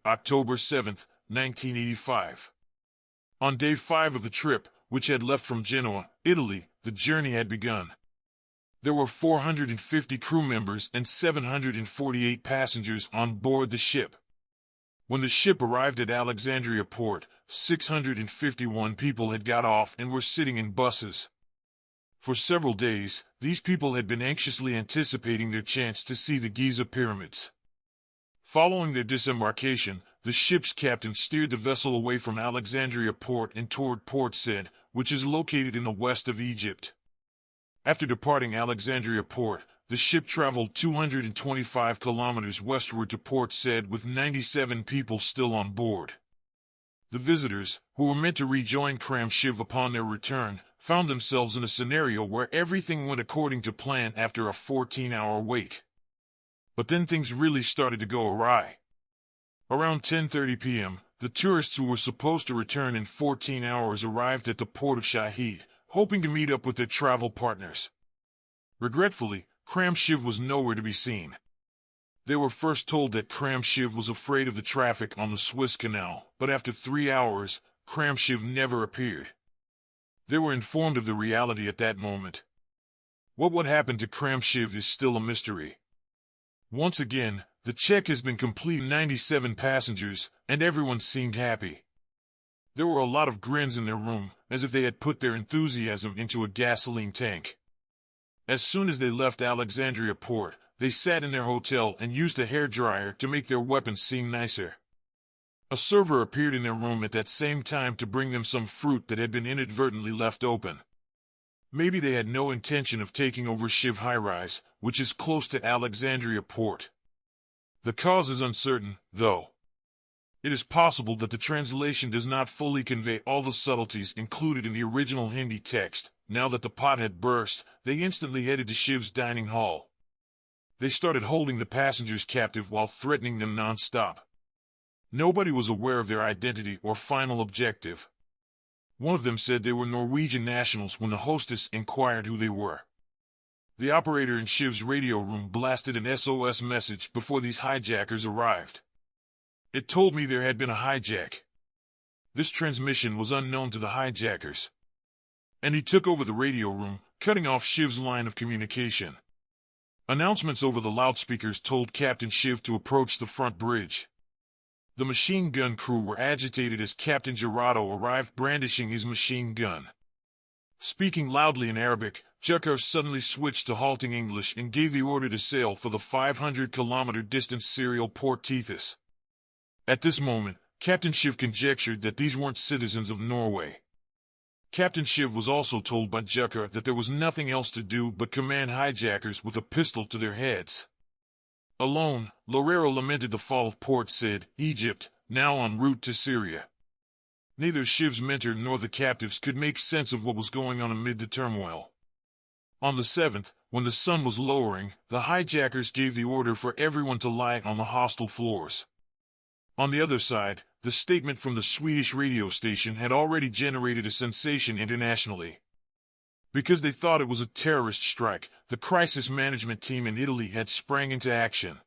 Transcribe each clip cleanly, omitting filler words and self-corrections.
October 7th, 1985. On day 5 of the trip, which had left from Genoa, Italy, the journey had begun. There were 450 crew members and 748 passengers on board the ship. When the ship arrived at Alexandria port, 651 people had got off and were sitting in buses. For several days, these people had been anxiously anticipating their chance to see the Giza pyramids. Following their disembarkation, the ship's captain steered the vessel away from Alexandria port and toward Port Said, which is located in the west of Egypt. After departing Alexandria port, the ship traveled 225 kilometers westward to Port Said with 97 people still on board. The visitors, who were meant to rejoin Cram Shiv upon their return, found themselves in a scenario where everything went according to plan after a 14-hour wait. But then things really started to go awry. Around 10:30 p.m., the tourists who were supposed to return in 14 hours arrived at the port of Shahid, hoping to meet up with their travel partners. Regretfully, Cram Shiv was nowhere to be seen. They were first told that Cram Shiv was afraid of the traffic on the Suez Canal, but after 3 hours, Cram Shiv never appeared. They were informed of the reality at that moment. What would happen to Cram Shiv is still a mystery. Once again, the check has been completed. 97 passengers, and everyone seemed happy. There were a lot of grins in their room, as if they had put their enthusiasm into a gasoline tank. As soon as they left Alexandria port, they sat in their hotel and used a hairdryer to make their weapons seem nicer. A server appeared in their room at that same time to bring them some fruit that had been inadvertently left open. Maybe they had no intention of taking over Shiv High-Rise, which is close to Alexandria port. The cause is uncertain, though. It is possible that the translation does not fully convey all the subtleties included in the original Hindi text. Now that the pot had burst, they instantly headed to Shiv's dining hall. They started holding the passengers captive while threatening them non-stop. Nobody was aware of their identity or final objective. One of them said they were Norwegian nationals when the hostess inquired who they were. The operator in Shiv's radio room blasted an SOS message before these hijackers arrived. It told me there had been a hijack. This transmission was unknown to the hijackers. And he took over the radio room, cutting off Shiv's line of communication. Announcements over the loudspeakers told Captain Shiv to approach the front bridge. The machine gun crew were agitated as Captain Gerardo arrived brandishing his machine gun. Speaking loudly in Arabic, Jakar suddenly switched to halting English and gave the order to sail for the 500-kilometer distance serial Port Tethys. At this moment, Captain Shiv conjectured that these weren't citizens of Norway. Captain Shiv was also told by Jakar that there was nothing else to do but command hijackers with a pistol to their heads. Alone, Lorero lamented the fall of Port Said, Egypt, now en route to Syria. Neither Shiv's mentor nor the captives could make sense of what was going on amid the turmoil. On the 7th, when the sun was lowering, the hijackers gave the order for everyone to lie on the hostel floors. On the other side, the statement from the Swedish radio station had already generated a sensation internationally. Because they thought it was a terrorist strike, the crisis management team in Italy had sprang into action.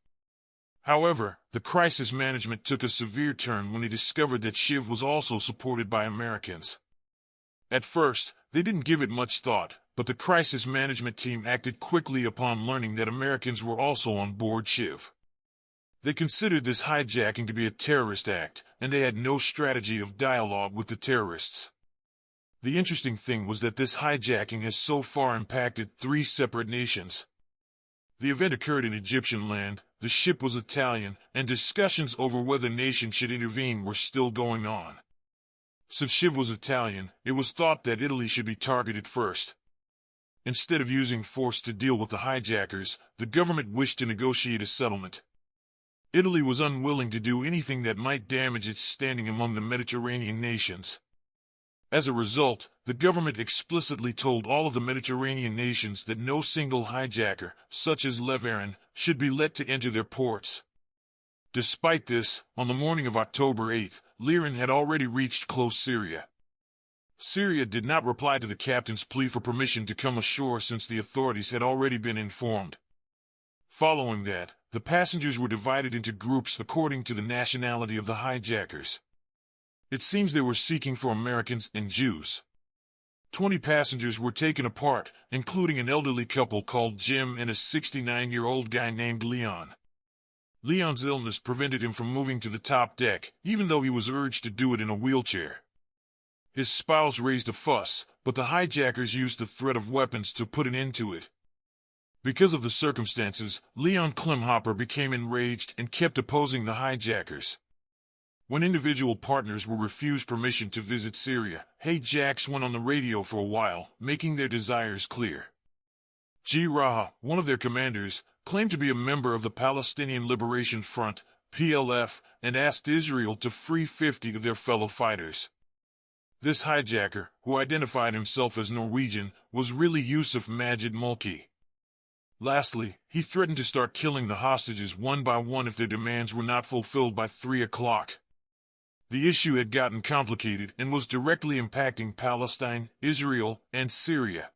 However, the crisis management took a severe turn when they discovered that Shiv was also supported by Americans. At first, they didn't give it much thought, but the crisis management team acted quickly upon learning that Americans were also on board Shiv. They considered this hijacking to be a terrorist act, and they had no strategy of dialogue with the terrorists. The interesting thing was that this hijacking has so far impacted 3 separate nations. The event occurred in Egyptian land, the ship was Italian, and discussions over whether nation should intervene were still going on. Since Shiv was Italian, it was thought that Italy should be targeted first. Instead of using force to deal with the hijackers, the government wished to negotiate a settlement. Italy was unwilling to do anything that might damage its standing among the Mediterranean nations. As a result, the government explicitly told all of the Mediterranean nations that no single hijacker, such as Lev Aron, should be let to enter their ports. Despite this, on the morning of October 8, Liran had already reached close Syria. Syria did not reply to the captain's plea for permission to come ashore since the authorities had already been informed. Following that, the passengers were divided into groups according to the nationality of the hijackers. It seems they were seeking for Americans and Jews. 20 passengers were taken apart, including an elderly couple called Jim and a 69-year-old guy named Leon. Leon's illness prevented him from moving to the top deck, even though he was urged to do it in a wheelchair. His spouse raised a fuss, but the hijackers used the threat of weapons to put an end to it. Because of the circumstances, Leon Klemhopper became enraged and kept opposing the hijackers. When individual partners were refused permission to visit Syria, Hijacks went on the radio for a while, making their desires clear. G. Raha, one of their commanders, claimed to be a member of the Palestinian Liberation Front, PLF, and asked Israel to free 50 of their fellow fighters. This hijacker, who identified himself as Norwegian, was really Yusuf Majid Mulki. Lastly, he threatened to start killing the hostages one by one if their demands were not fulfilled by 3 o'clock. The issue had gotten complicated and was directly impacting Palestine, Israel, and Syria.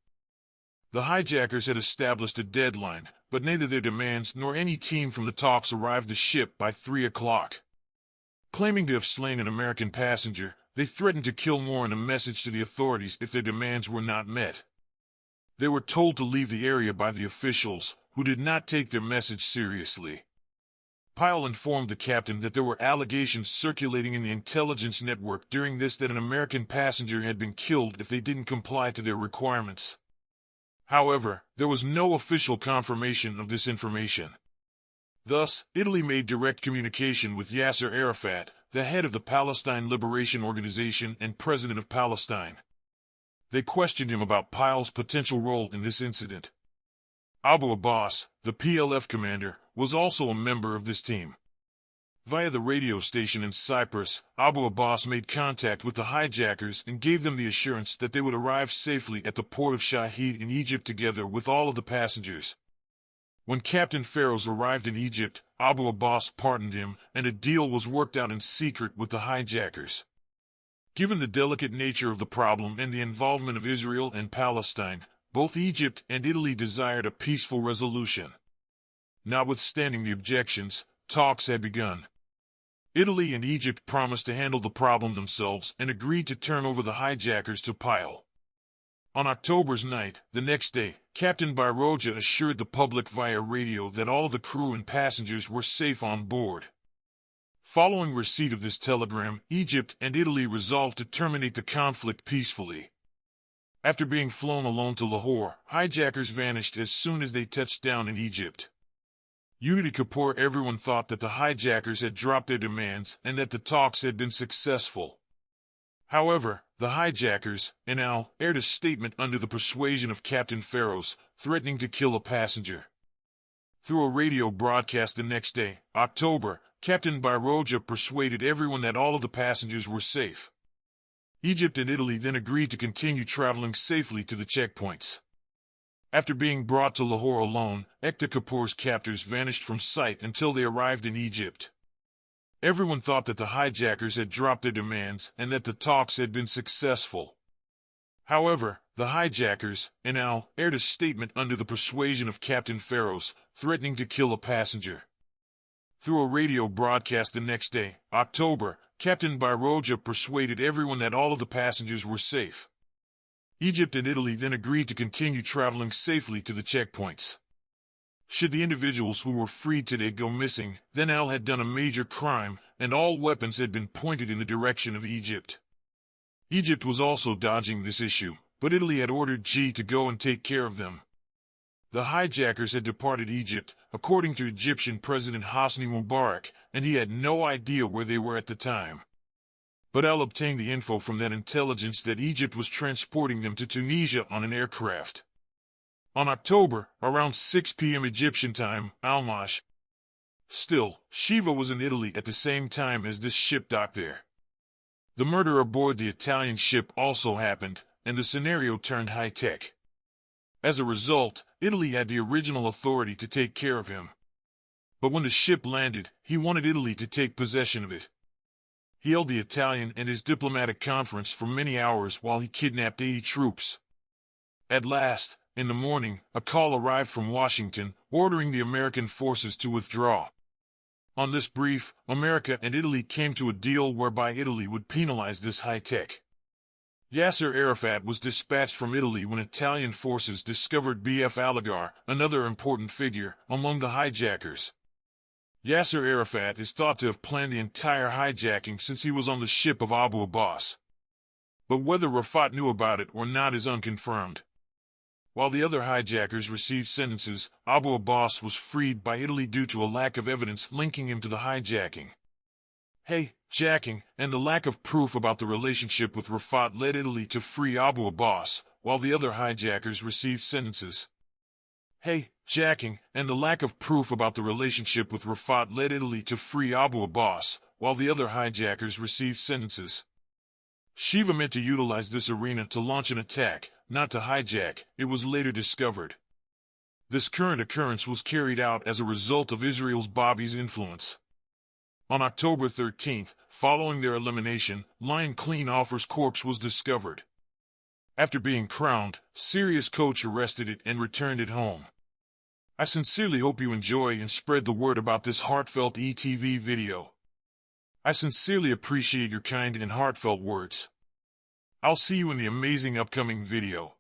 The hijackers had established a deadline, but neither their demands nor any team from the talks arrived the ship by 3 o'clock. Claiming to have slain an American passenger, they threatened to kill more in a message to the authorities if their demands were not met. They were told to leave the area by the officials, who did not take their message seriously. Pyle informed the captain that there were allegations circulating in the intelligence network during this that an American passenger had been killed if they didn't comply to their requirements. However, there was no official confirmation of this information. Thus, Italy made direct communication with Yasser Arafat, the head of the Palestine Liberation Organization and president of Palestine. They questioned him about Pyle's potential role in this incident. Abu Abbas, the PLF commander, was also a member of this team. Via the radio station in Cyprus, Abu Abbas made contact with the hijackers and gave them the assurance that they would arrive safely at the port of Shahid in Egypt together with all of the passengers. When Captain Feroz arrived in Egypt, Abu Abbas pardoned him, and a deal was worked out in secret with the hijackers. Given the delicate nature of the problem and the involvement of Israel and Palestine, both Egypt and Italy desired a peaceful resolution. Notwithstanding the objections, talks had begun. Italy and Egypt promised to handle the problem themselves and agreed to turn over the hijackers to Pyle. On October's night, the next day, Captain Bayroja assured the public via radio that all the crew and passengers were safe on board. Following receipt of this telegram, Egypt and Italy resolved to terminate the conflict peacefully. After being flown alone to Lahore, hijackers vanished as soon as they touched down in Egypt. Unity Kapoor, everyone thought that the hijackers had dropped their demands and that the talks had been successful. However, the hijackers, Enal, aired a statement under the persuasion of Captain Feroz, threatening to kill a passenger. Through a radio broadcast the next day, October, Captain Bayroja persuaded everyone that all of the passengers were safe. Egypt and Italy then agreed to continue traveling safely to the checkpoints. After being brought to Lahore alone, Ekta Kapoor's captors vanished from sight until they arrived in Egypt. Everyone thought that the hijackers had dropped their demands and that the talks had been successful. However, the hijackers, Enal, aired a statement under the persuasion of Captain Feroz, threatening to kill a passenger. Through a radio broadcast the next day, October, Captain Bayroja persuaded everyone that all of the passengers were safe. Egypt and Italy then agreed to continue traveling safely to the checkpoints. Should the individuals who were freed today go missing, then Al had done a major crime, and all weapons had been pointed in the direction of Egypt. Egypt was also dodging this issue, but Italy had ordered G to go and take care of them. The hijackers had departed Egypt, according to Egyptian President Hosni Mubarak, and he had no idea where they were at the time. But Al obtained the info from that intelligence that Egypt was transporting them to Tunisia on an aircraft. On October, around 6 p.m. Egyptian time, Almash. Still, Shiva was in Italy at the same time as this ship docked there. The murder aboard the Italian ship also happened, and the scenario turned high-tech. As a result, Italy had the original authority to take care of him. But when the ship landed, he wanted Italy to take possession of it. He held the Italian and his diplomatic conference for many hours while he kidnapped 80 troops. At last, in the morning, a call arrived from Washington, ordering the American forces to withdraw. On this brief, America and Italy came to a deal whereby Italy would penalize this high-tech. Yasser Arafat was dispatched from Italy when Italian forces discovered B.F. Aligar, another important figure, among the hijackers. Yasser Arafat is thought to have planned the entire hijacking since he was on the ship of Abu Abbas. But whether Rafat knew about it or not is unconfirmed. While the other hijackers received sentences, Abu Abbas was freed by Italy due to a lack of evidence linking him to the hijacking. Hijacking and the lack of proof about the relationship with Rafat led Italy to free Abu Abbas, while the other hijackers received sentences. Hijacking and the lack of proof about the relationship with Rafat led Italy to free Abu Abbas, while the other hijackers received sentences. Shiva meant to utilize this arena to launch an attack, not to hijack, it was later discovered. This current occurrence was carried out as a result of Israel's Bobby's influence. On October 13th, following their elimination, Lion Clean Offer's corpse was discovered. After being crowned, Syria's coach arrested it and returned it home. I sincerely hope you enjoy and spread the word about this heartfelt ETV video. I sincerely appreciate your kind and heartfelt words. I'll see you in the amazing upcoming video.